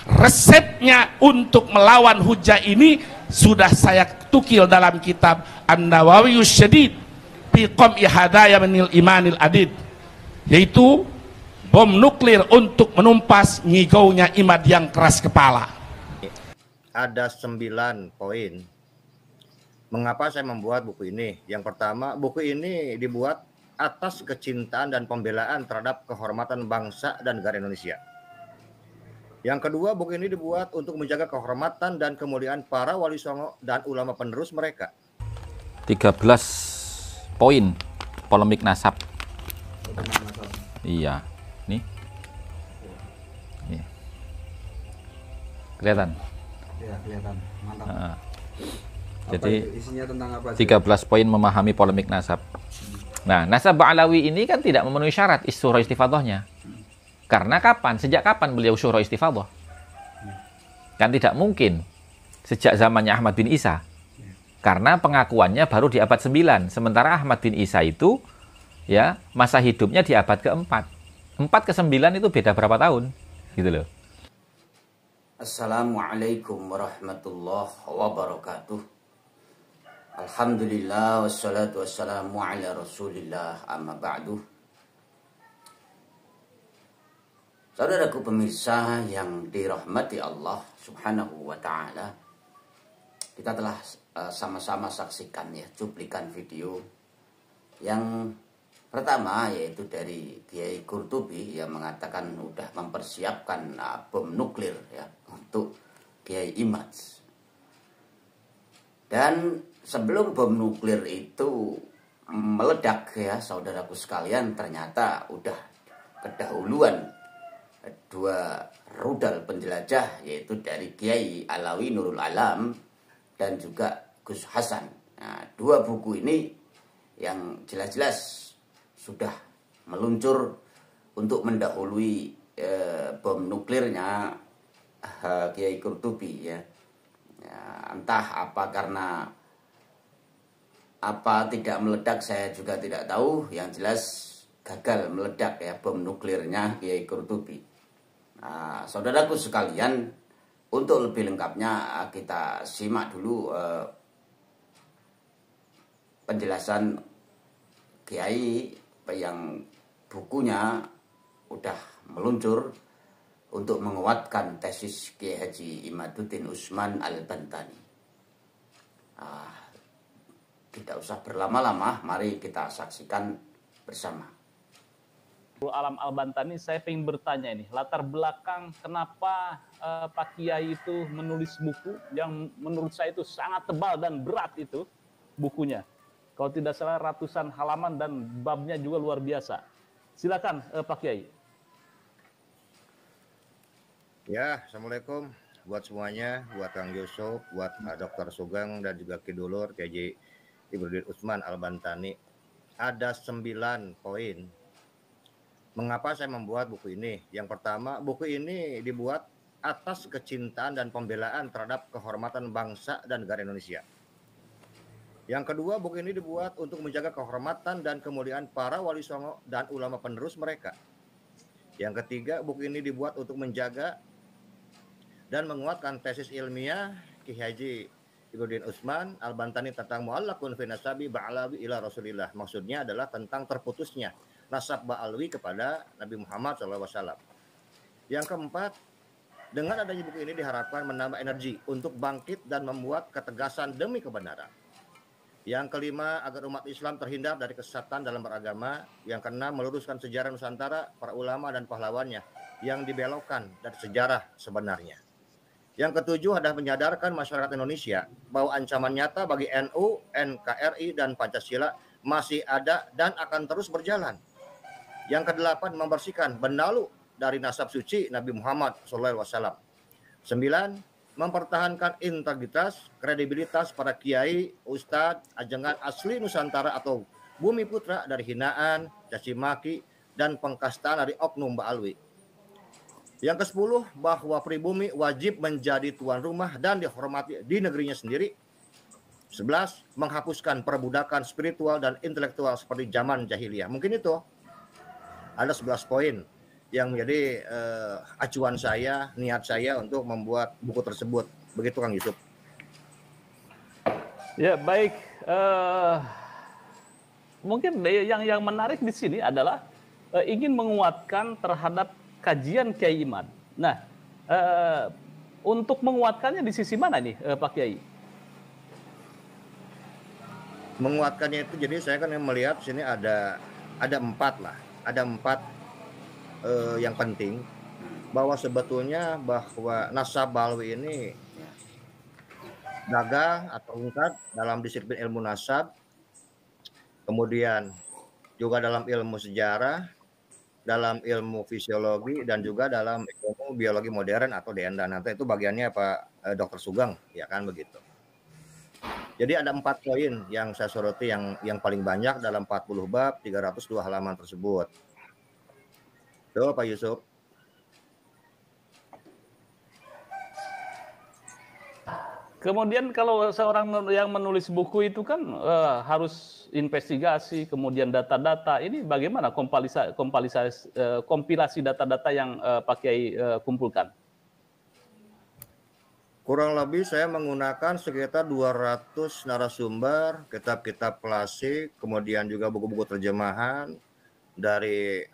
Resepnya untuk melawan hujah ini sudah saya tukil dalam kitab An-Nawawiyus Syadid fi Qam'i Hadaya Minil Imanil Adid, yaitu bom nuklir untuk menumpas ngigaunya imad yang keras kepala. Ada 9 poin mengapa saya membuat buku ini. Yang pertama, buku ini dibuat atas kecintaan dan pembelaan terhadap kehormatan bangsa dan negara Indonesia. Yang kedua, buku ini dibuat untuk menjaga kehormatan dan kemuliaan para wali songo dan ulama penerus mereka. 13 poin polemik nasab. Iya, nih. Iya. Kelihatan? Ya, kelihatan. Mantap. Jadi isinya tentang apa? 13 poin memahami polemik nasab. Nah, nasab Ba'alawi ini kan tidak memenuhi syarat syura istifadhahnya. Karena kapan? Sejak kapan beliau syura istifadhah? Kan tidak mungkin sejak zamannya Ahmad bin Isa. Karena pengakuannya baru di abad 9. Sementara Ahmad bin Isa itu ya masa hidupnya di abad ke-4. 4 ke 9 itu beda berapa tahun? Gitu loh. Assalamualaikum warahmatullahi wabarakatuh. Alhamdulillah wassalatu wassalamu ala rasulillah amma ba'du. Saudaraku pemirsa yang dirahmati Allah subhanahu wa ta'ala, kita telah sama-sama saksikan ya cuplikan video yang pertama, yaitu dari Kiai Qurtubi yang mengatakan sudah mempersiapkan bom nuklir ya untuk Kiai Imad. Dan sebelum bom nuklir itu meledak ya saudaraku sekalian, ternyata udah kedahuluan 2 rudal penjelajah, yaitu dari Kiai Alawi Nurul Alam dan juga Gus Hasan. Nah, 2 buku ini yang jelas-jelas sudah meluncur untuk mendahului bom nuklirnya Kiai Qurtubi ya. Entah apa karena apa tidak meledak saya juga tidak tahu. Yang jelas gagal meledak ya bom nuklirnya Kiai Qurtubi. Nah, saudaraku sekalian, untuk lebih lengkapnya kita simak dulu penjelasan Kiai yang bukunya udah meluncur untuk menguatkan tesis Kiai Haji Imaduddin Utsman Al-Bantani. Tidak usah berlama-lama, mari kita saksikan bersama. Alam Al-Bantani, saya ingin bertanya ini, latar belakang kenapa Pak Kiai itu menulis buku yang menurut saya itu sangat tebal dan berat itu bukunya. Kalau tidak salah ratusan halaman dan babnya juga luar biasa. Silakan Pak Kiai. Ya, Assalamualaikum buat semuanya, buat Kang Yusuf, buat Dr. Sugeng dan juga Kidulur Kiai Imaduddin Utsman Al-Bantani. Ada 9 poin mengapa saya membuat buku ini. Yang pertama, buku ini dibuat atas kecintaan dan pembelaan terhadap kehormatan bangsa dan negara Indonesia. Yang kedua, buku ini dibuat untuk menjaga kehormatan dan kemuliaan para wali songo dan ulama penerus mereka. Yang ketiga, buku ini dibuat untuk menjaga dan menguatkan tesis ilmiah Kiai Haji Imaduddin Utsman Al-Bantani tentang mu'allaqun fi nasabi Ba'alawi ila Rasulillah. Maksudnya adalah tentang terputusnya nasab Ba'alawi kepada Nabi Muhammad SAW. Yang keempat, dengan adanya buku ini diharapkan menambah energi untuk bangkit dan membuat ketegasan demi kebenaran. Yang kelima, agar umat Islam terhindar dari kesesatan dalam beragama. Yang keenam, meluruskan sejarah Nusantara, para ulama dan pahlawannya yang dibelokkan dari sejarah sebenarnya. Yang ketujuh adalah menyadarkan masyarakat Indonesia bahwa ancaman nyata bagi NU, NKRI, dan Pancasila masih ada dan akan terus berjalan. Yang kedelapan, membersihkan benalu dari nasab suci Nabi Muhammad SAW. 9, mempertahankan integritas, kredibilitas para kiai, ustadz, ajengan asli Nusantara atau bumi putra dari hinaan, caci maki, dan pengkastaan dari oknum Ba'alwi. Yang ke-10, bahwa pribumi wajib menjadi tuan rumah dan dihormati di negerinya sendiri. 11, menghapuskan perbudakan spiritual dan intelektual seperti zaman jahiliyah. Mungkin itu ada 11 poin yang menjadi acuan saya, niat saya untuk membuat buku tersebut. Begitu Kang Yusuf. Ya, baik. Mungkin yang menarik di sini adalah ingin menguatkan terhadap kajian Kiai Imad. Nah, untuk menguatkannya di sisi mana nih, Pak Kiai? Menguatkannya itu, jadi saya kan melihat sini ada 4 lah, ada 4 yang penting, bahwa sebetulnya bahwa Nasabawi ini gagah atau unggul dalam disiplin ilmu nasab, kemudian juga dalam ilmu sejarah, dalam ilmu fisiologi, dan juga dalam ilmu biologi modern atau DND. Nanti itu bagiannya Pak Dr. Sugeng, ya kan begitu. Jadi ada 4 poin yang saya soroti yang paling banyak dalam 40 bab 302 halaman tersebut. Tuh Pak Yusuf. Kemudian kalau seorang yang menulis buku itu kan harus investigasi, kemudian data-data. Ini bagaimana kompilasi data-data yang Pak Kiai kumpulkan? Kurang lebih saya menggunakan sekitar 200 narasumber, kitab-kitab klasik, kemudian juga buku-buku terjemahan dari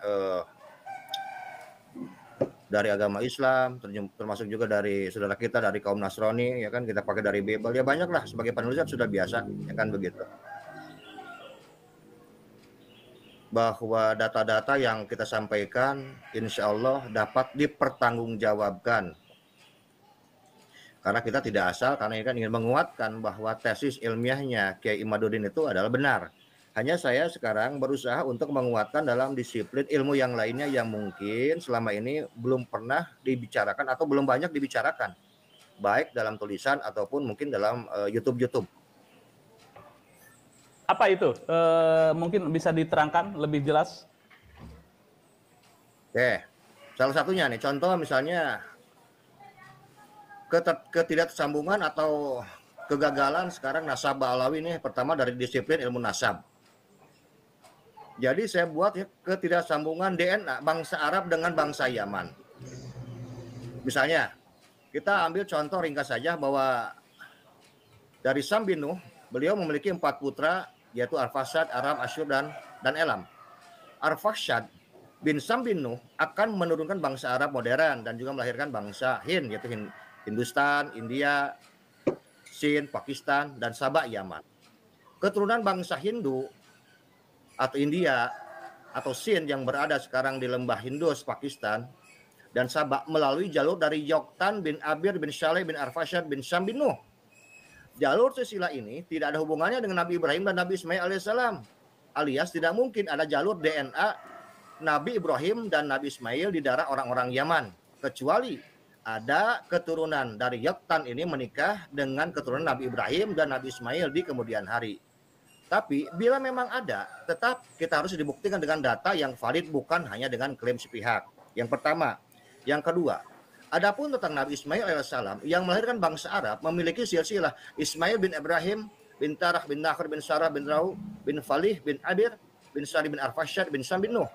agama Islam, termasuk juga dari saudara kita dari kaum Nasrani, ya kan, kita pakai dari Bible, ya banyak lah, sebagai penulis sudah biasa, ya kan begitu. Bahwa data-data yang kita sampaikan insya Allah dapat dipertanggungjawabkan. Karena kita tidak asal, karena ini kan ingin menguatkan bahwa tesis ilmiahnya Kiai Imaduddin itu adalah benar. Hanya saya sekarang berusaha untuk menguatkan dalam disiplin ilmu yang lainnya yang mungkin selama ini belum pernah dibicarakan atau belum banyak dibicarakan. Baik dalam tulisan ataupun mungkin dalam YouTube. Apa itu? Mungkin bisa diterangkan lebih jelas? Oke, salah satunya nih, contoh misalnya ketidaksambungan atau kegagalan sekarang nasab Alawi ini pertama dari disiplin ilmu nasab. Jadi saya buat ya, ketidaksambungan DNA bangsa Arab dengan bangsa Yaman. Misalnya, kita ambil contoh ringkas saja bahwa dari Sam bin Nuh, beliau memiliki 4 putra, yaitu Arfaxad, Aram, Asyur, dan Elam. Arfaxad bin Sam bin Nuh akan menurunkan bangsa Arab modern dan juga melahirkan bangsa Hind, yaitu Hindustan, India, Sin, Pakistan, dan Sabah, Yaman. Keturunan bangsa Hindu atau India atau Sin yang berada sekarang di lembah Hindus, Pakistan, dan Sabah melalui jalur dari Yoktan bin Abir bin Saleh bin Arfaxad bin Sam bin Nuh. Jalur silsilah ini tidak ada hubungannya dengan Nabi Ibrahim dan Nabi Ismail alaihissalam. Alias tidak mungkin ada jalur DNA Nabi Ibrahim dan Nabi Ismail di darah orang-orang Yaman. Kecuali ada keturunan dari Yoktan ini menikah dengan keturunan Nabi Ibrahim dan Nabi Ismail di kemudian hari. Tapi bila memang ada, tetap kita harus dibuktikan dengan data yang valid, bukan hanya dengan klaim sepihak. Yang pertama. Yang kedua, adapun tentang Nabi Ismail alaihissalam yang melahirkan bangsa Arab memiliki silsilah Ismail bin Ibrahim bin Tarah bin Nakhir bin Sarah bin Rau bin Falih bin Abir bin Sari bin Arfaxad bin Sam bin Nuh.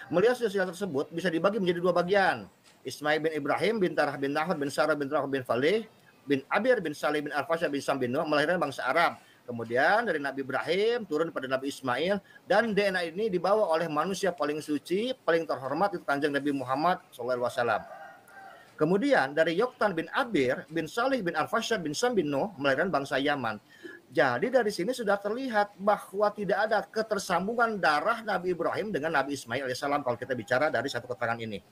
Melihat silsilah tersebut bisa dibagi menjadi 2 bagian. Ismail bin Ibrahim bin Tarah bin Nakhir bin Sarah bin Rau bin Falih bin Abir bin Salih bin Arfaxad bin Sam bin Nuh melahirkan bangsa Arab. Kemudian dari Nabi Ibrahim turun pada Nabi Ismail, dan DNA ini dibawa oleh manusia paling suci, paling terhormat, itu Kanjeng Nabi Muhammad SAW. Kemudian dari Yoktan bin Abir bin Salih bin Arfaxad bin Sam bin Nuh melahirkan bangsa Yaman. Jadi dari sini sudah terlihat bahwa tidak ada ketersambungan darah Nabi Ibrahim dengan Nabi Ismail alaihissalam kalau kita bicara dari satu keterangan ini.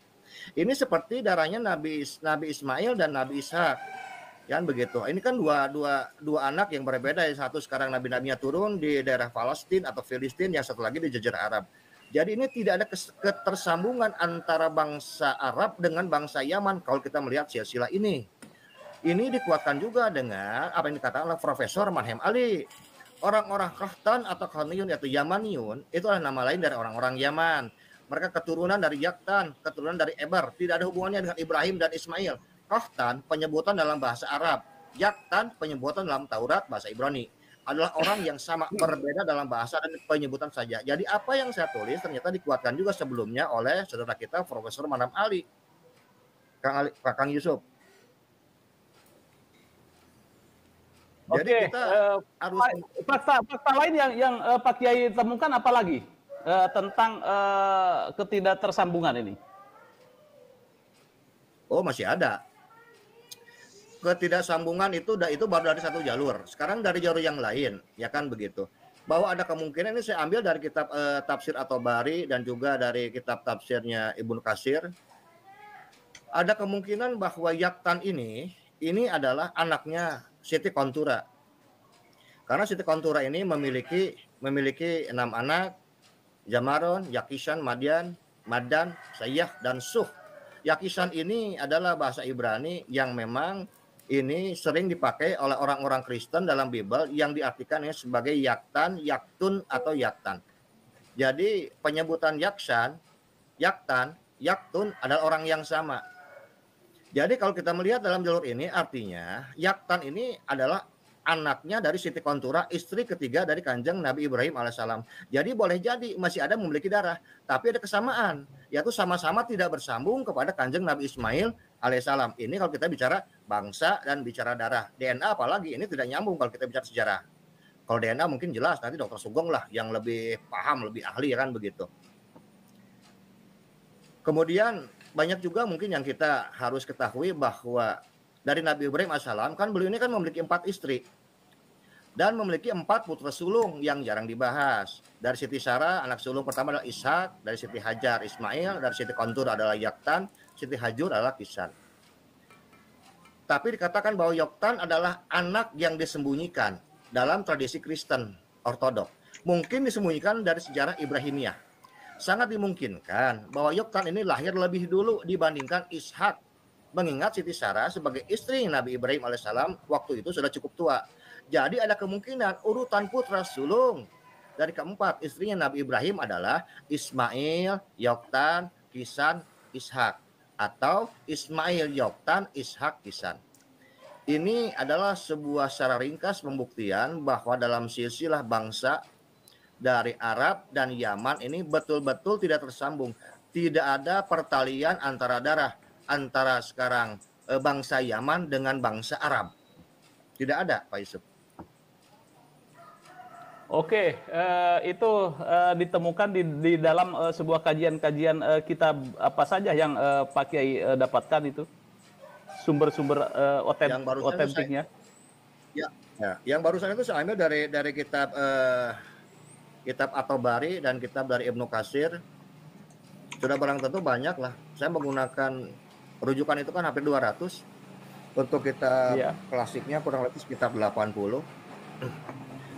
Ini seperti darahnya Nabi Ismail dan Nabi Ishak. Kan begitu. Ini kan dua anak yang berbeda. Yang satu sekarang nabi-nabinya turun di daerah Palestina atau Filistin, yang satu lagi di Jazirah Arab. Jadi ini tidak ada ketersambungan antara bangsa Arab dengan bangsa Yaman kalau kita melihat silsilah ini. Ini dikuatkan juga dengan apa yang dikatakan oleh Profesor Manhem Ali. Orang-orang Kahtan atau Khaniyun atau Yamaniyun itu adalah nama lain dari orang-orang Yaman. Mereka keturunan dari Yaktan, keturunan dari Eber, tidak ada hubungannya dengan Ibrahim dan Ismail. Kahtan penyebutan dalam bahasa Arab, Yaktan penyebutan dalam Taurat bahasa Ibrani. adalah orang yang sama, berbeda dalam bahasa dan penyebutan saja. Jadi apa yang saya tulis ternyata dikuatkan juga sebelumnya oleh saudara kita Profesor Manam Ali, Kang Yusuf. Jadi Oke, kita harus fakta lain yang Pak Kiai temukan apa lagi tentang ketidaktersambungan ini? Oh, masih ada. Ketidaksambungan itu baru dari satu jalur. Sekarang dari jalur yang lain, ya kan begitu. Bahwa ada kemungkinan ini saya ambil dari kitab tafsir At-Tabari dan juga dari kitab tafsirnya Ibnu Katsir. Ada kemungkinan bahwa Yaktan ini adalah anaknya Siti Kontura. Karena Siti Kontura ini memiliki 6 anak, Jamaron, Yakisan, Madan, Sayyah, dan Suh. Yakisan ini adalah bahasa Ibrani yang memang ini sering dipakai oleh orang-orang Kristen dalam Bible yang diartikan sebagai Yaktan, Yaktun, atau Yaktan. Jadi penyebutan Yaksan, Yaktan, Yaktun adalah orang yang sama. Jadi kalau kita melihat dalam jalur ini artinya Yaktan ini adalah anaknya dari Siti Kontura, istri ketiga dari Kanjeng Nabi Ibrahim alaihissalam. Jadi boleh jadi masih ada memiliki darah, tapi ada kesamaan, yaitu sama-sama tidak bersambung kepada Kanjeng Nabi Ismail alaihissalam. Ini kalau kita bicara bangsa dan bicara darah. DNA apalagi ini tidak nyambung kalau kita bicara sejarah. Kalau DNA mungkin jelas, nanti Dokter Sugeng lah yang lebih paham, lebih ahli kan begitu. Kemudian banyak juga mungkin yang kita harus ketahui bahwa dari Nabi Ibrahim alaihissalam kan beliau ini kan memiliki 4 istri dan memiliki 4 putra sulung yang jarang dibahas. Dari Siti Sarah anak sulung pertama adalah Ishak, dari Siti Hajar Ismail, dari Siti Kontur adalah Yaktan, Siti Hajur adalah Kisan. Tapi dikatakan bahwa Yoktan adalah anak yang disembunyikan dalam tradisi Kristen Ortodok. Mungkin disembunyikan dari sejarah Ibrahimiyah. Sangat dimungkinkan bahwa Yoktan ini lahir lebih dulu dibandingkan Ishak. Mengingat Siti Sarah sebagai istri Nabi Ibrahim alaihissalam waktu itu sudah cukup tua. Jadi ada kemungkinan urutan putra sulung dari keempat istrinya Nabi Ibrahim adalah Ismail, Yoktan, Kisan, Ishak. Atau Ismail, Yoktan, Ishak, Kisan. Ini adalah sebuah secara ringkas pembuktian bahwa dalam silsilah bangsa dari Arab dan Yaman ini betul-betul tidak tersambung. Tidak ada pertalian antara darah antara sekarang bangsa Yaman dengan bangsa Arab. Tidak ada, Pak Yusuf. Oke, itu ditemukan di dalam sebuah kajian-kajian kitab apa saja yang Pak Kiai dapatkan itu? Sumber-sumber otentiknya? Ya, yang barusan itu saya ambil dari kitab kitab At-Tabari dan kitab dari Ibnu Katsir. Sudah barang tentu banyak lah. Saya menggunakan rujukan itu kan hampir 200. Untuk kitab klasiknya kurang lebih sekitar 80.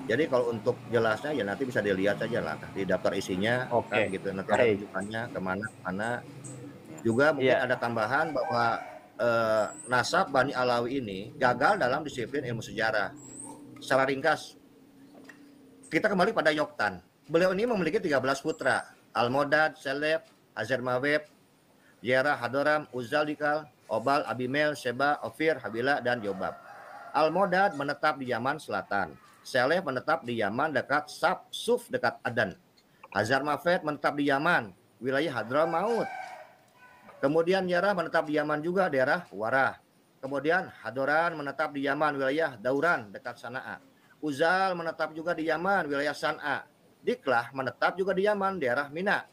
Jadi kalau untuk jelasnya ya nanti bisa dilihat saja lah di daftar isinya. Kan gitu. Nanti ada rujukannya kemana. Juga mungkin ada tambahan bahwa nasab Bani Alawi ini gagal dalam disiplin ilmu sejarah. Secara ringkas, kita kembali pada Yoktan. Beliau ini memiliki 13 putra. Al-Modad, Selef, Azermaweb, Yerah, Hadoram, Uzal-Dikal, Obal, Abimel, Sheba, Ofir, Habila, dan Yobab. Al-Modad menetap di Yaman Selatan. Selef menetap di Yaman dekat Suf dekat Adan. Azarmafet menetap di Yaman, wilayah Hadramaut. Kemudian Yerah menetap di Yaman juga daerah Warah. Kemudian Hadoran menetap di Yaman, wilayah Dauran dekat Sana'a. Uzal menetap juga di Yaman, wilayah San'a. Diklah menetap juga di Yaman, daerah Mina,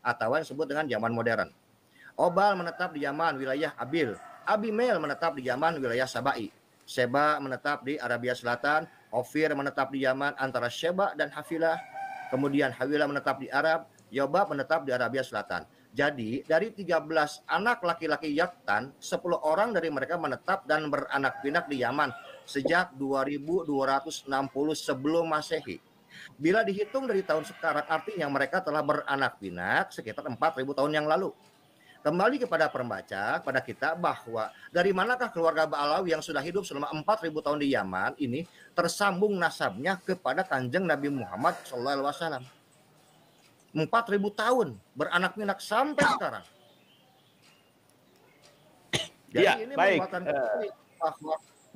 atau yang disebut dengan Yaman modern. Obal menetap di Yaman, wilayah Abil. Abimel menetap di Yaman, wilayah Sabai. Sheba menetap di Arabia Selatan. Ofir menetap di Yaman antara Sheba dan Hafilah. Kemudian Hawilah menetap di Arab. Yobab menetap di Arabia Selatan. Jadi dari 13 anak laki-laki Yaktan, 10 orang dari mereka menetap dan beranak pinak di Yaman sejak 2260 sebelum Masehi. Bila dihitung dari tahun sekarang, artinya mereka telah beranak pinak sekitar 4.000 tahun yang lalu. Kembali kepada pembaca, pada kita bahwa dari manakah keluarga Ba'alawi yang sudah hidup selama 4.000 tahun di Yaman ini tersambung nasabnya kepada Kanjeng Nabi Muhammad SAW. 4.000 tahun beranak pinak sampai sekarang. Jadi ini merupakan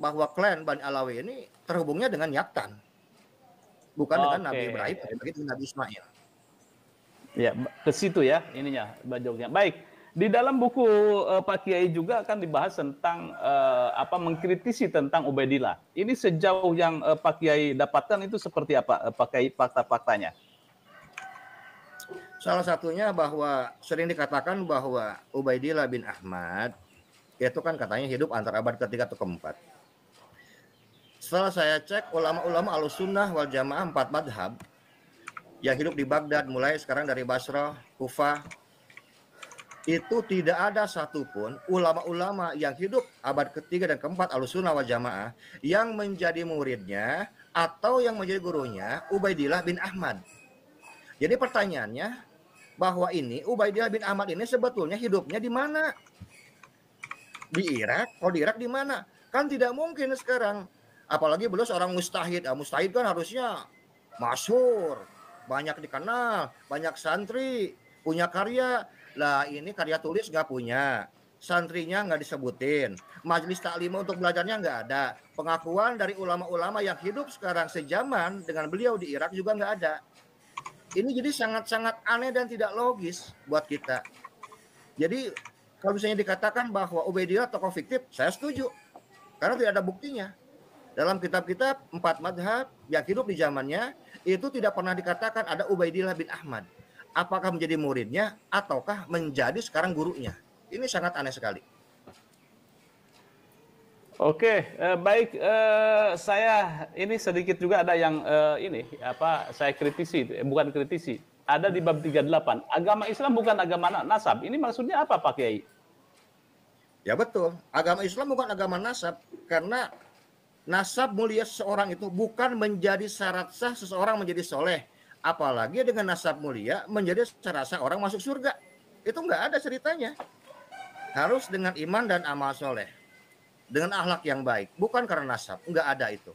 bahwa klan Bani Alawi ini terhubungnya dengan Yaktan. bukan dengan Nabi Oke. Ibrahim, begitu Nabi Ismail. Ya, ke situ ya ininya bajoknya. Baik, di dalam buku Pak Kiai juga akan dibahas tentang mengkritisi tentang Ubaidillah. Ini sejauh yang Pak Kiai dapatkan itu seperti apa Pak Kiai fakta-faktanya? Salah satunya bahwa sering dikatakan bahwa Ubaidillah bin Ahmad itu kan katanya hidup antara abad ketiga atau keempat. Setelah saya cek ulama-ulama Ahlussunnah wal Jamaah 4 madhab yang hidup di Baghdad mulai sekarang dari Basrah, Kufah, itu tidak ada satupun ulama-ulama yang hidup abad ketiga dan keempat Ahlussunnah wal Jamaah yang menjadi muridnya atau yang menjadi gurunya Ubaidillah bin Ahmad. Jadi pertanyaannya bahwa ini Ubaidillah bin Ahmad ini sebetulnya hidupnya di mana? Di Irak? Kalau di Irak di mana? Kan tidak mungkin sekarang. Apalagi beliau seorang mustahid. Mustahid kan harusnya masyhur, banyak dikenal, banyak santri, punya karya. Lah ini karya tulis nggak punya, santrinya nggak disebutin, majelis taklim untuk belajarnya nggak ada, pengakuan dari ulama-ulama yang hidup sekarang sejaman dengan beliau di Irak juga nggak ada. Ini jadi sangat-sangat aneh dan tidak logis buat kita. Jadi kalau misalnya dikatakan bahwa Ubaidillah tokoh fiktif, saya setuju, karena tidak ada buktinya. Dalam kitab-kitab 4 madhab yang hidup di zamannya itu tidak pernah dikatakan ada Ubaidillah bin Ahmad. Apakah menjadi muridnya ataukah menjadi sekarang gurunya? Ini sangat aneh sekali. Oke, baik. Saya ini sedikit juga ada yang saya kritisi, bukan kritisi. Ada di bab 38. Agama Islam bukan agama nasab. Ini maksudnya apa Pak Kiai? Ya betul. Agama Islam bukan agama nasab karena nasab mulia seseorang itu bukan menjadi syarat sah seseorang menjadi soleh. Apalagi dengan nasab mulia menjadi syarat sah orang masuk surga. Itu nggak ada ceritanya. Harus dengan iman dan amal soleh. Dengan akhlak yang baik. Bukan karena nasab. Nggak ada itu.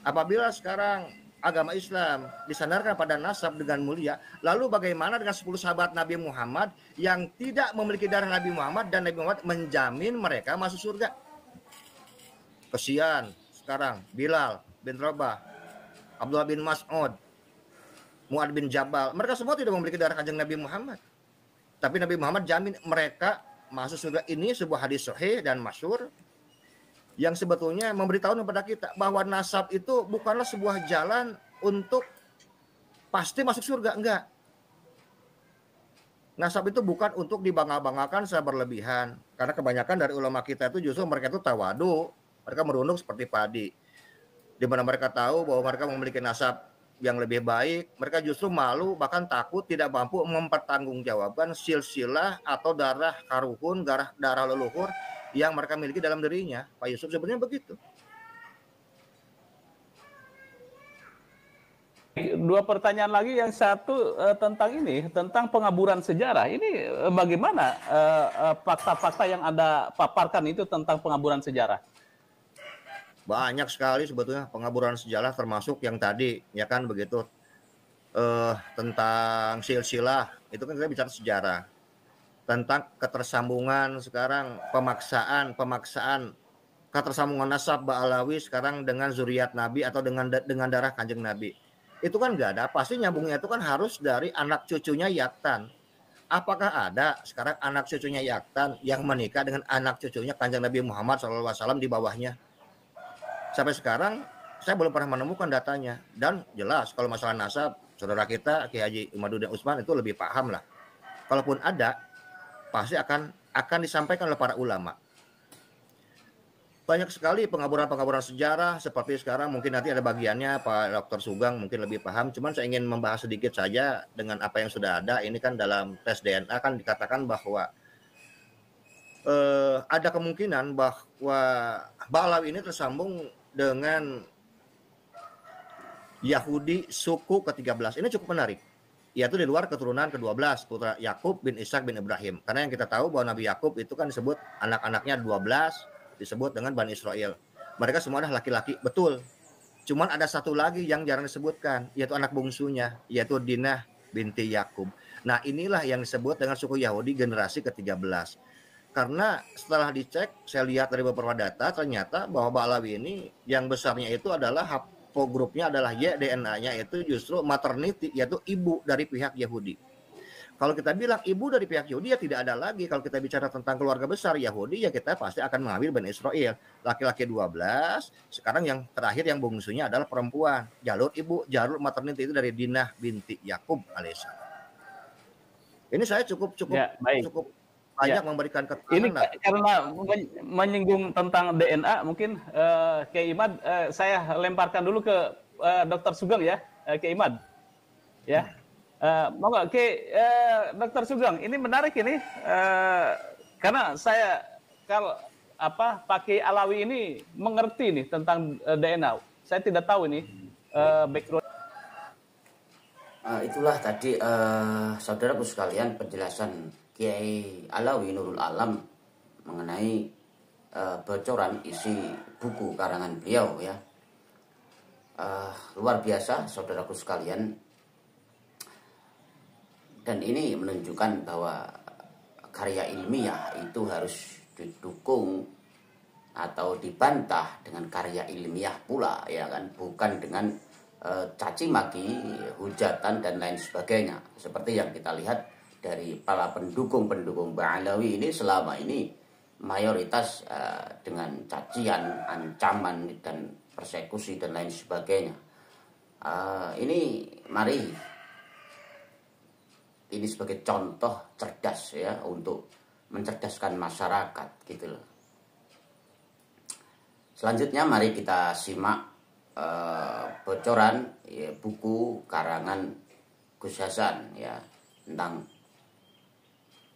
Apabila sekarang agama Islam disandarkan pada nasab dengan mulia, lalu bagaimana dengan 10 sahabat Nabi Muhammad yang tidak memiliki darah Nabi Muhammad dan Nabi Muhammad menjamin mereka masuk surga? Kesian sekarang Bilal bin Rabah, Abdullah bin Mas'ud, Mu'ad bin Jabal, mereka semua tidak memiliki darah kanjeng Nabi Muhammad. Tapi Nabi Muhammad jamin mereka masuk surga. Ini sebuah hadis sahih dan masyhur yang sebetulnya memberitahu kepada kita bahwa nasab itu bukanlah sebuah jalan untuk pasti masuk surga, enggak. Nasab itu bukan untuk dibangga-banggakan secara berlebihan. Karena kebanyakan dari ulama kita itu justru mereka itu tawadu, mereka merunduk seperti padi. Di mana mereka tahu bahwa mereka memiliki nasab yang lebih baik, mereka justru malu bahkan takut tidak mampu mempertanggungjawabkan silsilah atau darah karuhun, darah leluhur yang mereka miliki dalam dirinya. Pak Yusuf sebenarnya begitu. Dua pertanyaan lagi, yang satu tentang pengaburan sejarah. Ini bagaimana fakta-fakta yang Anda paparkan itu tentang pengaburan sejarah? Banyak sekali sebetulnya pengaburan sejarah, termasuk yang tadi ya kan begitu tentang silsilah, itu kan kita bicara sejarah. Tentang ketersambungan sekarang, pemaksaan ketersambungan nasab Ba'alawi sekarang dengan zuriat Nabi atau dengan darah kanjeng Nabi. Itu kan nggak ada, pasti nyambungnya itu kan harus dari anak cucunya Yaktan. Apakah ada sekarang anak cucunya Yaktan yang menikah dengan anak cucunya kanjeng Nabi Muhammad SAW di bawahnya? Sampai sekarang saya belum pernah menemukan datanya. Dan jelas kalau masalah nasab, saudara kita Ki Haji Imaduddin Utsman itu lebih paham lah. Kalaupun ada, pasti akan disampaikan oleh para ulama. Banyak sekali pengaburan sejarah seperti sekarang, mungkin nanti ada bagiannya Pak Dr. Sugeng mungkin lebih paham. Cuman saya ingin membahas sedikit saja dengan apa yang sudah ada. Ini kan dalam tes DNA kan dikatakan bahwa ada kemungkinan bahwa Ba'alawi ini tersambung dengan Yahudi suku ke-13. Ini cukup menarik. Yaitu di luar keturunan ke-12, putra Yakub bin Ishak bin Ibrahim. Karena yang kita tahu bahwa Nabi Yakub itu kan disebut anak-anaknya 12, disebut dengan Bani Israel. Mereka semua adalah laki-laki, betul. Cuman ada satu lagi yang jarang disebutkan, yaitu anak bungsunya, yaitu Dinah binti Yakub. Nah inilah yang disebut dengan suku Yahudi generasi ke-13. Karena setelah dicek, saya lihat dari beberapa data, ternyata bahwa Ba'alawi ini yang besarnya itu adalah grupnya adalah Y, DNA-nya itu justru maternity, yaitu ibu dari pihak Yahudi. Kalau kita bilang ibu dari pihak Yahudi, ya tidak ada lagi. Kalau kita bicara tentang keluarga besar Yahudi, ya kita pasti akan mengambil Bani Israel. Laki-laki 12, sekarang yang terakhir yang bungsunya adalah perempuan. Jalur ibu, jalur maternity itu dari Dinah binti Yakub alaihissalam. Ini saya cukup banyak memberikan keterangan. Ini karena menyinggung tentang DNA, mungkin Kiai Imad, saya lemparkan dulu ke Dr. Sugeng ya, Kiai Imad. Ya. Monggo Dr. Sugeng, ini menarik ini karena saya kalau Pak Kiai Alawi ini mengerti nih tentang DNA. Saya tidak tahu ini background. Itulah tadi saudaraku sekalian penjelasan Kiai Alawi Nurul Alam mengenai bocoran isi buku karangan beliau ya. Luar biasa saudaraku sekalian. Dan ini menunjukkan bahwa karya ilmiah itu harus didukung atau dibantah dengan karya ilmiah pula ya kan, bukan dengan caci maki, hujatan dan lain sebagainya. Seperti yang kita lihat dari para pendukung-pendukung Ba'alawi ini selama ini mayoritas dengan cacian, ancaman dan persekusi dan lain sebagainya. Ini mari ini sebagai contoh cerdas ya untuk mencerdaskan masyarakat gitu loh. Selanjutnya mari kita simak bocoran ya, buku karangan Gus Hasan ya tentang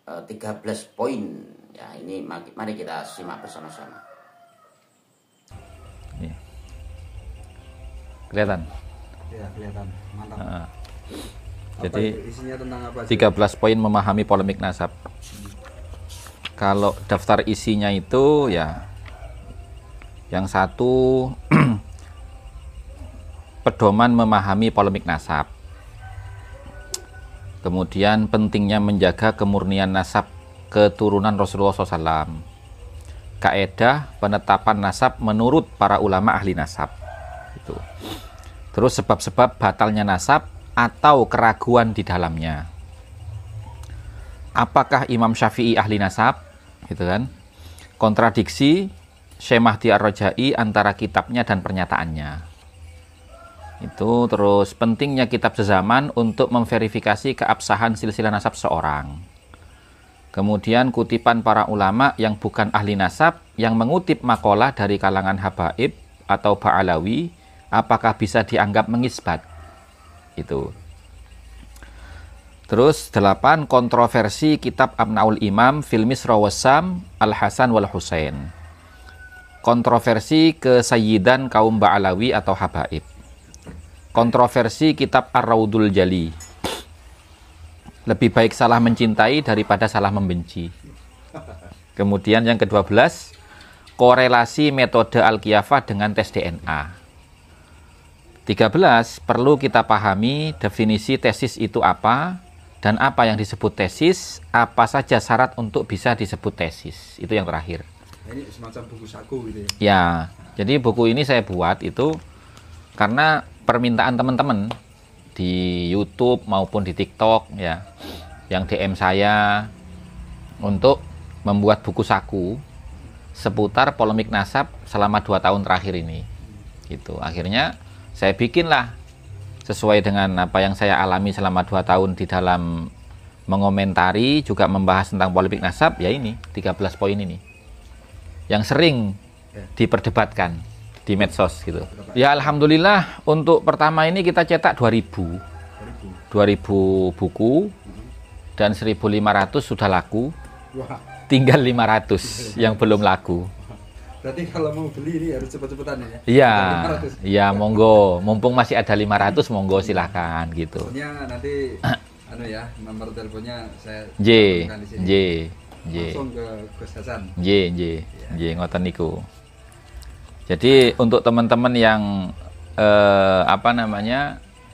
13 poin ya. Ini mari kita simak bersama-sama. Kelihatan? Ya, kelihatan. Mantap. Jadi isinya tentang apa? 13 poin memahami polemik nasab. Kalau daftar isinya itu ya yang satu pedoman memahami polemik nasab. Kemudian pentingnya menjaga kemurnian nasab keturunan Rasulullah SAW. Kaedah penetapan nasab menurut para ulama ahli nasab. Itu. Terus sebab-sebab batalnya nasab atau keraguan di dalamnya. Apakah Imam Syafi'i ahli nasab? Gitu kan? Kontradiksi Syekh Mahdi Ar-Rajai antara kitabnya dan pernyataannya. Itu terus pentingnya kitab sezaman untuk memverifikasi keabsahan silsilah nasab seorang. Kemudian kutipan para ulama yang bukan ahli nasab yang mengutip makalah dari kalangan habaib atau Ba'alawi, apakah bisa dianggap mengisbat? Itu. Terus 8 kontroversi kitab Abnaul Imam fil Misra Wassam Al-Hasan wal Husain. Kontroversi kesayyidan kaum Ba'alawi atau habaib. Kontroversi kitab Ar-Raudul Jali. Lebih baik salah mencintai daripada salah membenci. Kemudian yang ke-12, korelasi metode Al-Qiyafah dengan tes DNA. 13, perlu kita pahami definisi tesis itu apa, dan apa yang disebut tesis, apa saja syarat untuk bisa disebut tesis. Itu yang terakhir. Ini semacam buku saku gitu ya? Ya, jadi buku ini saya buat itu karena permintaan teman-teman di YouTube maupun di TikTok ya, yang DM saya untuk membuat buku saku seputar polemik nasab selama 2 tahun terakhir ini. Gitu. Akhirnya saya bikinlah sesuai dengan apa yang saya alami selama 2 tahun di dalam mengomentari, juga membahas tentang polemik nasab, ya ini, 13 poin ini. Yang sering diperdebatkan di medsos gitu. Ya alhamdulillah untuk pertama ini kita cetak 2000 buku dan 1.500 sudah laku. Tinggal 500 yang belum laku. Berarti kalau mau beli ini harus cepet-cepetan ya? Iya, iya monggo. Mumpung masih ada 500, monggo silahkan gitu. Pokoknya nanti nomor teleponnya saya J. langsung ke Gus Hasan. J, ngoten niku. Jadi untuk teman-teman yang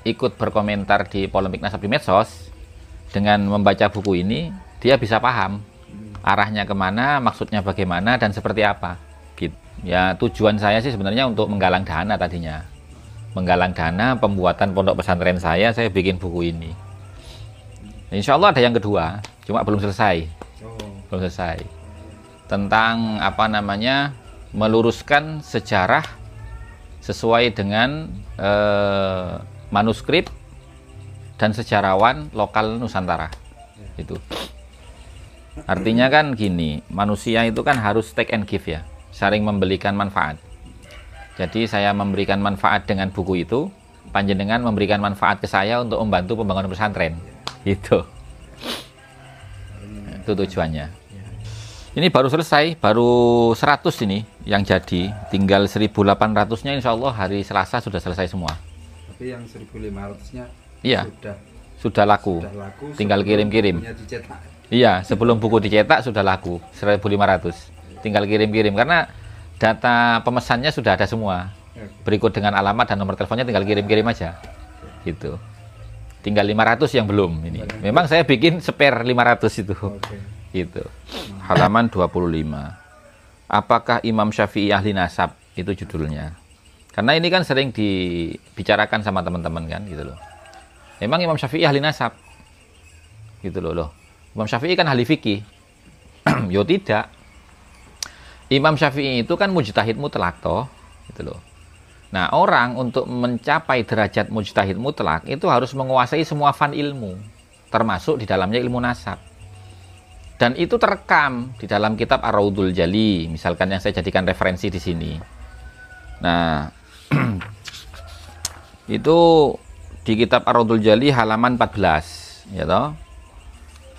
ikut berkomentar di polemik nasab di medsos, dengan membaca buku ini dia bisa paham arahnya kemana, maksudnya bagaimana dan seperti apa. Ya tujuan saya sih sebenarnya untuk menggalang dana tadinya menggalang dana pembuatan pondok pesantren saya bikin buku ini. Insya Allah ada yang kedua, cuma belum selesai. Belum selesai. Tentang apa namanya, meluruskan sejarah sesuai dengan manuskrip dan sejarawan lokal Nusantara. Itu. Artinya kan gini, manusia itu kan harus take and give ya, saling memberikan manfaat. Jadi saya memberikan manfaat dengan buku itu, panjenengan memberikan manfaat ke saya untuk membantu pembangunan pesantren. Itu tujuannya. Ini baru selesai, baru 100 ini yang jadi, tinggal 1800-nya insya Allah hari Selasa sudah selesai semua. Tapi yang 1500-nya iya, sudah laku. Tinggal kirim-kirim. Iya, sebelum buku dicetak sudah laku 1500. Tinggal kirim-kirim karena data pemesannya sudah ada semua. Berikut dengan alamat dan nomor teleponnya, tinggal kirim-kirim aja. Gitu. Tinggal 500 yang belum ini. Memang saya bikin spare 500 itu. Gitu. Halaman 25. Apakah Imam Syafi'i ahli nasab? Itu judulnya. Karena ini kan sering dibicarakan sama teman-teman kan gitu loh. Memang Imam Syafi'i ahli nasab. Gitu loh. Imam Syafi'i kan ahli fikih. Yo tidak. Imam Syafi'i itu kan mujtahid mutlak toh, gitu loh. Nah, orang untuk mencapai derajat mujtahid mutlak itu harus menguasai semua fan ilmu, termasuk di dalamnya ilmu nasab. Dan itu terekam di dalam kitab Ar-Raudhul Jali, misalkan yang saya jadikan referensi di sini. Nah, itu di kitab Ar-Raudhul Jali halaman 14, ya toh.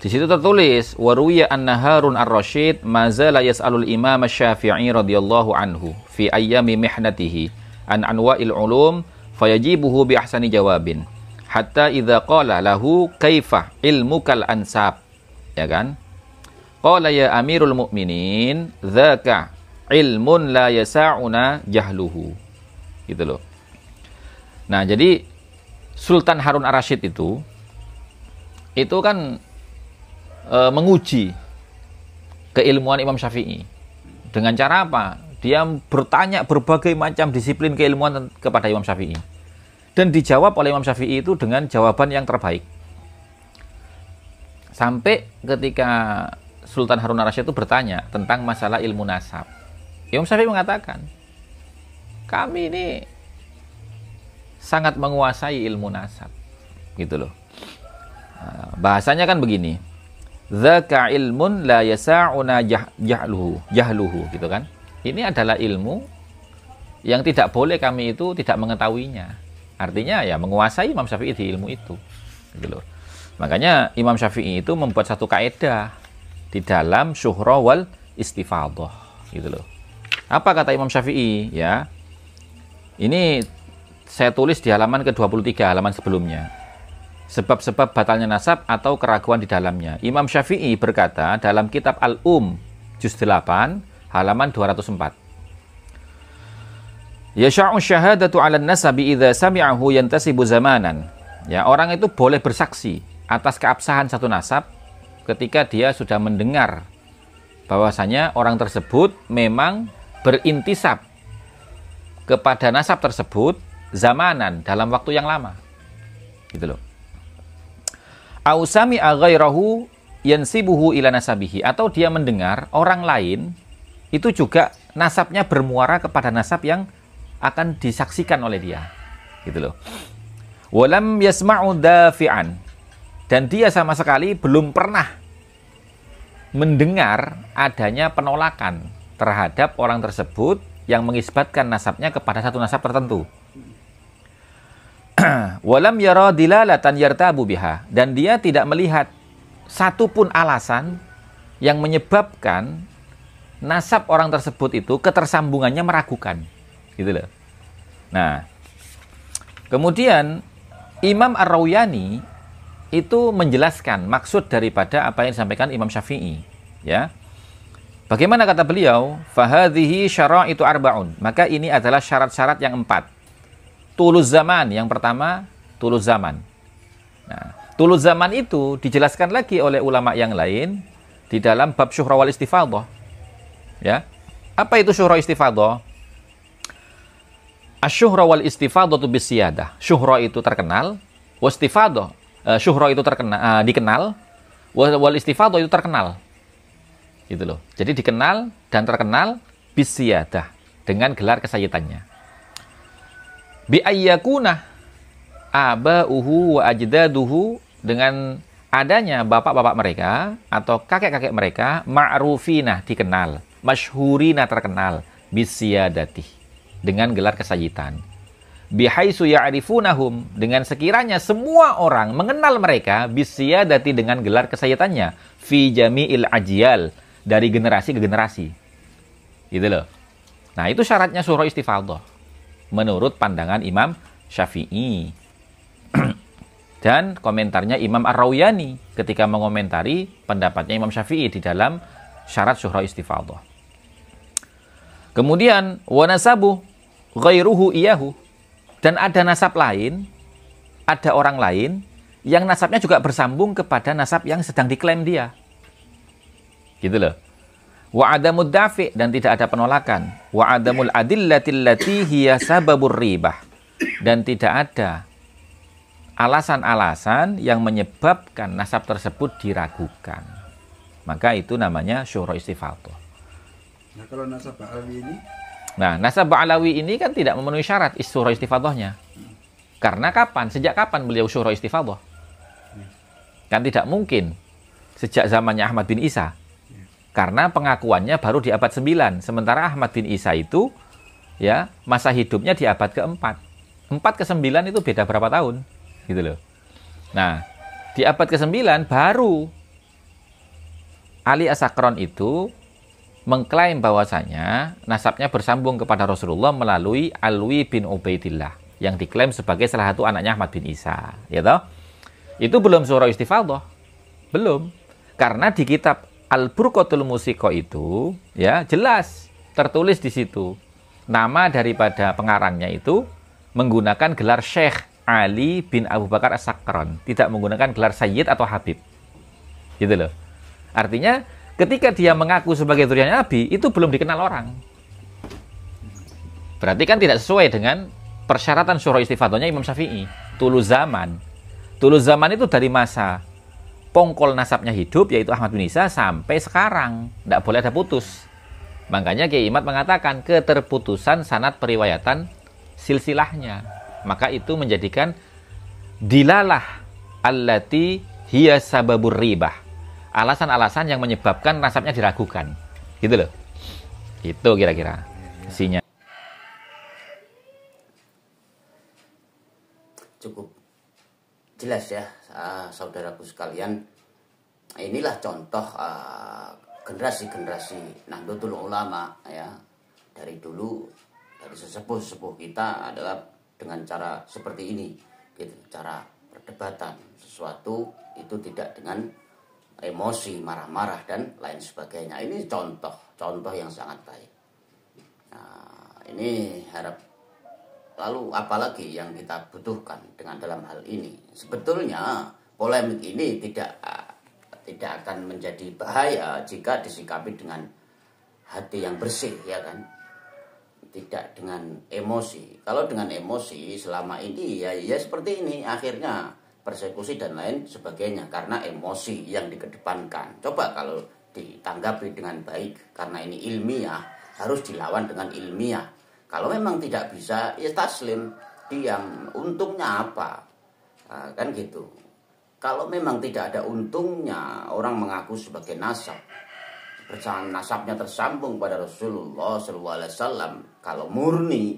Di situ tertulis, waruya anna Harun ar-Rasyid mazala yas'alul Imam Syafi'i radhiyallahu anhu fi ayyami mihnatihi an anwa'il ulum fayajibuhu bi ahsani jawabin hatta idza qala lahu kaifa ilmukal ansab, ya kan? Qala ya Amirul Mukminin dzaka ilmun la yasa'una jahluhu. Gitu loh. Nah, jadi Sultan Harun ar-Rasyid itu kan menguji keilmuan Imam Syafi'i. Dengan cara apa? Dia bertanya berbagai macam disiplin keilmuan kepada Imam Syafi'i. Dan dijawab oleh Imam Syafi'i itu dengan jawaban yang terbaik. Sampai ketika Sultan Harun ar-Rasyid itu bertanya tentang masalah ilmu nasab. Imam Syafi'i mengatakan, kami ini sangat menguasai ilmu nasab. Gitu loh. Bahasanya kan begini, dzaka ilmun la yasa'una jahluhu, gitu kan. Ini adalah ilmu yang tidak boleh kami itu tidak mengetahuinya. Artinya ya menguasai Imam Syafi'i di ilmu itu, gitu loh. Makanya Imam Syafi'i itu membuat satu kaidah di dalam syuhra wal istifadhah, gitu loh. Apa kata Imam Syafi'i ya? Ini saya tulis di halaman ke-23, halaman sebelumnya. Sebab-sebab batalnya nasab atau keraguan di dalamnya. Imam Syafi'i berkata dalam kitab Al-Um juz 8 halaman 204. Yasha'u syahadatu 'alan nasabi idza sami'ahu yantasibu zamanan. Ya, orang itu boleh bersaksi atas keabsahan satu nasab ketika dia sudah mendengar bahwasanya orang tersebut memang berintisab kepada nasab tersebut zamanan, dalam waktu yang lama. Gitu loh. Au sami'a ghairahu yansibuhu ila nasabihi, atau dia mendengar orang lain itu juga nasabnya bermuara kepada nasab yang akan disaksikan oleh dia. Gitu loh. Walam yasma'u dafi'an, dan dia sama sekali belum pernah mendengar adanya penolakan terhadap orang tersebut yang mengisbatkan nasabnya kepada satu nasab tertentu. Walam yara dilalatan yartabu biha, dan dia tidak melihat satupun alasan yang menyebabkan nasab orang tersebut itu ketersambungannya meragukan, gitu loh. Nah, kemudian Imam Ar-Rauyani itu menjelaskan maksud daripada apa yang disampaikan Imam Syafi'i, ya. Bagaimana kata beliau? Fahadhihi syara'itu arba'un, maka ini adalah syarat-syarat yang 4. Tuluz zaman, yang pertama tuluz zaman. Nah, tuluz zaman itu dijelaskan lagi oleh ulama yang lain di dalam bab syuhra wal istifadhah. Ya. Apa itu syuhra istifadhah? Asyuhra wal istifadatu bisiyadah. Syuhra itu terkenal, wastifadah. Syuhra itu terkenal, dikenal, wal istifadah itu terkenal. Gitu loh. Jadi dikenal dan terkenal bisiyadah dengan gelar kesayitannya. Bi ayyakuna aba'uhu wa ajdaduhu, dengan adanya bapak-bapak mereka atau kakek-kakek mereka, ma'rufina dikenal, masyhurina terkenal, bisiyadati dengan gelar kesayitan. Bihaisu ya'rifunahum, dengan sekiranya semua orang mengenal mereka, bisiyadati dengan gelar kesayitannya, fi jami'il ajyal, dari generasi ke generasi. Gitu loh. Nah, itu syaratnya syuhra istifadah menurut pandangan Imam Syafi'i. Dan komentarnya Imam Ar-Rawiyani ketika mengomentari pendapatnya Imam Syafi'i di dalam syarat syuhra istifadah. Kemudian wa nasabu ghairuhu iyahu, dan ada nasab lain, ada orang lain yang nasabnya juga bersambung kepada nasab yang sedang diklaim dia. Gitu loh. Wa adamud dafi, dan tidak ada penolakan. Wa adamul adillatil lati hiya sababur ribah, dan tidak ada alasan-alasan yang menyebabkan nasab tersebut diragukan. Maka itu namanya syuhra istifadah. Nah, kalau nasab ba'alawi ini? Nah, nasab ba'alawi ini kan tidak memenuhi syarat syuhra istifadahnya. Karena kapan? Sejak kapan beliau syuhra istifadah? Kan tidak mungkin sejak zamannya Ahmad bin Isa. Karena pengakuannya baru di abad 9. Sementara Ahmad bin Isa itu ya masa hidupnya di abad ke-4. 4 ke 9 itu beda berapa tahun? Gitu loh. Nah, di abad ke-9 baru Ali As-Sakron itu mengklaim bahwasanya nasabnya bersambung kepada Rasulullah melalui Alwi bin Ubaidillah yang diklaim sebagai salah satu anaknya Ahmad bin Isa, ya toh? Itu belum syuhra istifadah. Belum. Karena di kitab Al-Burqatul Musiqa itu ya jelas tertulis di situ nama daripada pengarangnya itu menggunakan gelar Syekh Ali bin Abu Bakar As-Sakron, tidak menggunakan gelar Sayyid atau Habib. Gitu loh. Artinya ketika dia mengaku sebagai dzurriyyah Nabi, itu belum dikenal orang. Berarti kan tidak sesuai dengan persyaratan syuhra istifadahnya Imam Syafi'i. Tulu zaman. Tulu zaman itu dari masa pongkol nasabnya hidup, yaitu Ahmad bin Isa, sampai sekarang. Tidak boleh ada putus. Makanya Kiai Imad mengatakan keterputusan sanad periwayatan silsilahnya. Maka itu menjadikan dilalah allati hiya sababur ribah. Alasan-alasan yang menyebabkan nasabnya diragukan. Gitu loh. Itu kira-kira isinya. Cukup jelas ya, saudaraku sekalian. Inilah contoh generasi-generasi Nahdlatul Ulama ya. Dari dulu, dari sesepuh-sepuh kita adalah dengan cara seperti ini, gitu, cara perdebatan sesuatu itu tidak dengan emosi, marah-marah dan lain sebagainya. Ini contoh yang sangat baik. Nah, ini harap lalu apalagi yang kita butuhkan dengan dalam hal ini. Sebetulnya polemik ini tidak akan menjadi bahaya jika disikapi dengan hati yang bersih, ya kan? Tidak dengan emosi. Kalau dengan emosi selama ini ya seperti ini, akhirnya persekusi dan lain sebagainya karena emosi yang dikedepankan. Coba kalau ditanggapi dengan baik, karena ini ilmiah, harus dilawan dengan ilmiah. Kalau memang tidak bisa, ya taslim, diam. Untungnya apa? Nah, kan gitu. Kalau memang tidak ada untungnya, orang mengaku sebagai nasab, nasabnya tersambung pada Rasulullah SAW, kalau murni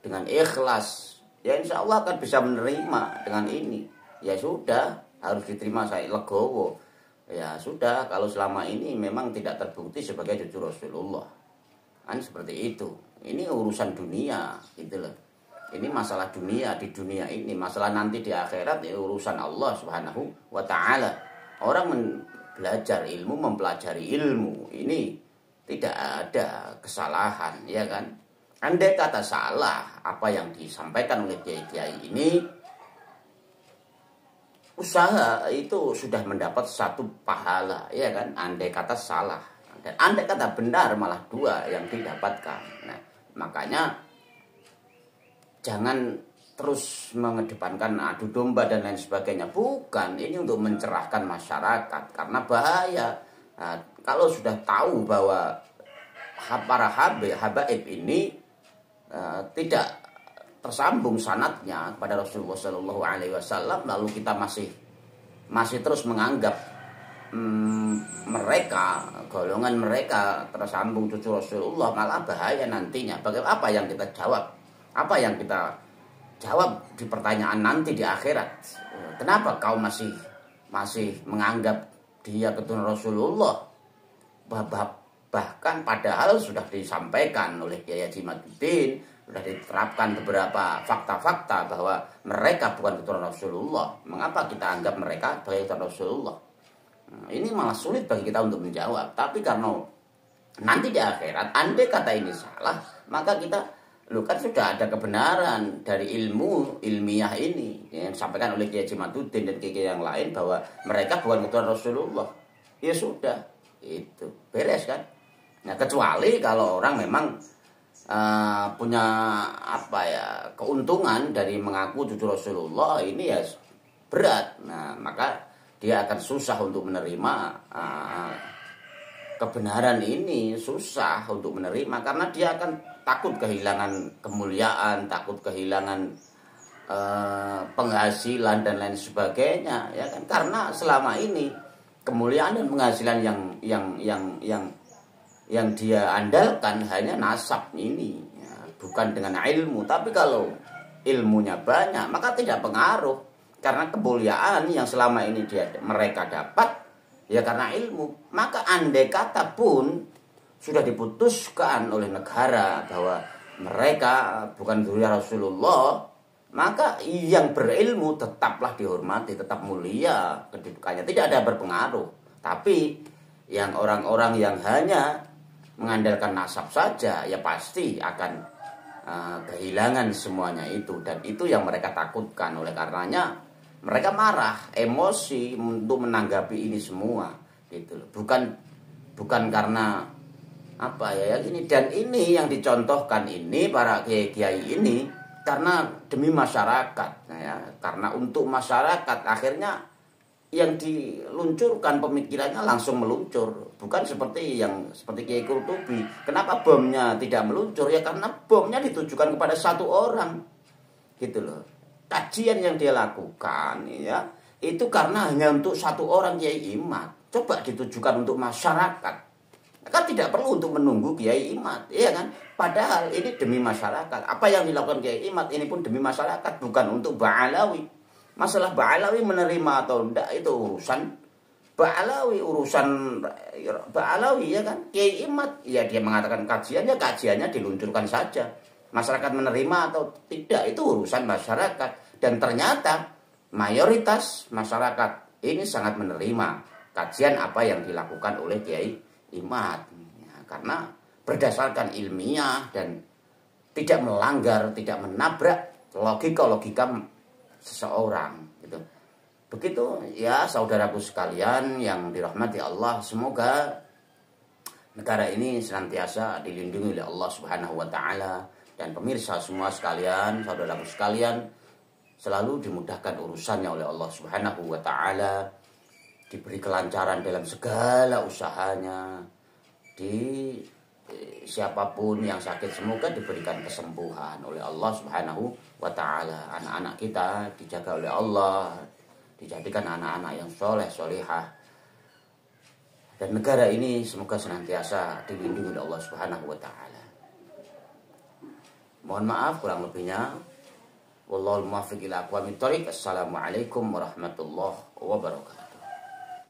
dengan ikhlas, ya insya Allah akan bisa menerima dengan ini. Ya sudah, harus diterima, saya legowo. Ya sudah, kalau selama ini memang tidak terbukti sebagai cucu Rasulullah, kan seperti itu. Ini urusan dunia, gitu loh. Ini masalah dunia, di dunia ini. Masalah nanti di akhirat, ya urusan Allah Subhanahu wa Ta'ala. Orang belajar ilmu, mempelajari ilmu, ini tidak ada kesalahan, ya kan? Andai kata salah apa yang disampaikan oleh kiai-kiai ini, usaha itu sudah mendapat satu pahala, ya kan? Andai kata salah, dan andai kata benar malah 2 yang didapatkan. Nah, makanya jangan terus mengedepankan adu domba dan lain sebagainya. Bukan, ini untuk mencerahkan masyarakat karena bahaya. Nah, kalau sudah tahu bahwa para habaib ini tidak tersambung sanadnya kepada Rasulullah Shallallahu Alaihi Wasallam, lalu kita masih terus menganggap mereka, golongan mereka tersambung cucu Rasulullah, malah bahaya nantinya. Bagaimana apa yang kita jawab? Apa yang kita jawab di pertanyaan nanti di akhirat? Kenapa kau masih menganggap dia keturunan Rasulullah? Bahkan padahal sudah disampaikan oleh Kiai Haji Maduddin, sudah diterapkan beberapa fakta-fakta bahwa mereka bukan keturunan Rasulullah. Mengapa kita anggap mereka sebagai keturunan Rasulullah? Ini malah sulit bagi kita untuk menjawab. Tapi karena nanti di akhirat, andai kata ini salah, maka kita, kan sudah ada kebenaran dari ilmiah ini yang disampaikan oleh Kiai Haji Maduddin dan kiai yang lain bahwa mereka bukan keturunan Rasulullah. Ya sudah, itu beres kan. Nah, kecuali kalau orang memang punya keuntungan dari mengaku cucu Rasulullah, ini ya berat. Nah, maka dia akan susah untuk menerima kebenaran ini, susah untuk menerima karena dia akan takut kehilangan kemuliaan, takut kehilangan penghasilan dan lain sebagainya, ya kan? Karena selama ini kemuliaan dan penghasilan yang dia andalkan hanya nasab ini, ya, bukan dengan ilmu. Tapi kalau ilmunya banyak, maka tidak pengaruh. Karena kemuliaan yang selama ini mereka dapat, ya karena ilmu. Maka andai kata pun sudah diputuskan oleh negara bahwa mereka bukan zuriat Rasulullah, maka yang berilmu tetaplah dihormati, tetap mulia kedudukannya, tidak ada berpengaruh. Tapi yang orang-orang yang hanya mengandalkan nasab saja, ya pasti akan kehilangan semuanya itu. Dan itu yang mereka takutkan. Oleh karenanya mereka marah, emosi untuk menanggapi ini semua, gitu loh. Bukan karena ini. Dan ini yang dicontohkan ini para kiai ini karena demi masyarakat, ya. Karena untuk masyarakat akhirnya yang diluncurkan pemikirannya langsung meluncur. Bukan seperti Kiai Qurtubi. Kenapa bomnya tidak meluncur? Ya karena bomnya ditujukan kepada satu orang, gitu loh. Kajian yang dia lakukan, ya, itu karena hanya untuk satu orang Kiai Imad. Coba ditujukan untuk masyarakat, kan tidak perlu untuk menunggu Kiai Imad, ya kan? Padahal ini demi masyarakat. Apa yang dilakukan Kiai Imad ini pun demi masyarakat, bukan untuk Ba'alawi. Masalah Ba'alawi menerima atau tidak itu urusan Ba'alawi, ya kan? Kiai Imad, ya dia mengatakan kajiannya diluncurkan saja. Masyarakat menerima atau tidak itu urusan masyarakat. Dan ternyata mayoritas masyarakat ini sangat menerima kajian apa yang dilakukan oleh Kiai Imad, ya, karena berdasarkan ilmiah dan tidak melanggar, tidak menabrak logika seseorang, gitu. Begitu ya saudaraku sekalian yang dirahmati Allah, semoga negara ini senantiasa dilindungi oleh Allah Subhanahu wa taala. Dan pemirsa semua sekalian, saudaraku sekalian, selalu dimudahkan urusannya oleh Allah Subhanahu wa taala, diberi kelancaran dalam segala usahanya. Siapapun yang sakit semoga diberikan kesembuhan oleh Allah Subhanahu wa taala. Anak-anak kita dijaga oleh Allah, dijadikan anak-anak yang soleh solihah. Dan negara ini semoga senantiasa dilindungi oleh Allah Subhanahu wa taala. Mohon maaf kurang lebihnya. Wallahul muwaffiq ila aqwamit thoriq. Assalamualaikum warahmatullahi wabarakatuh.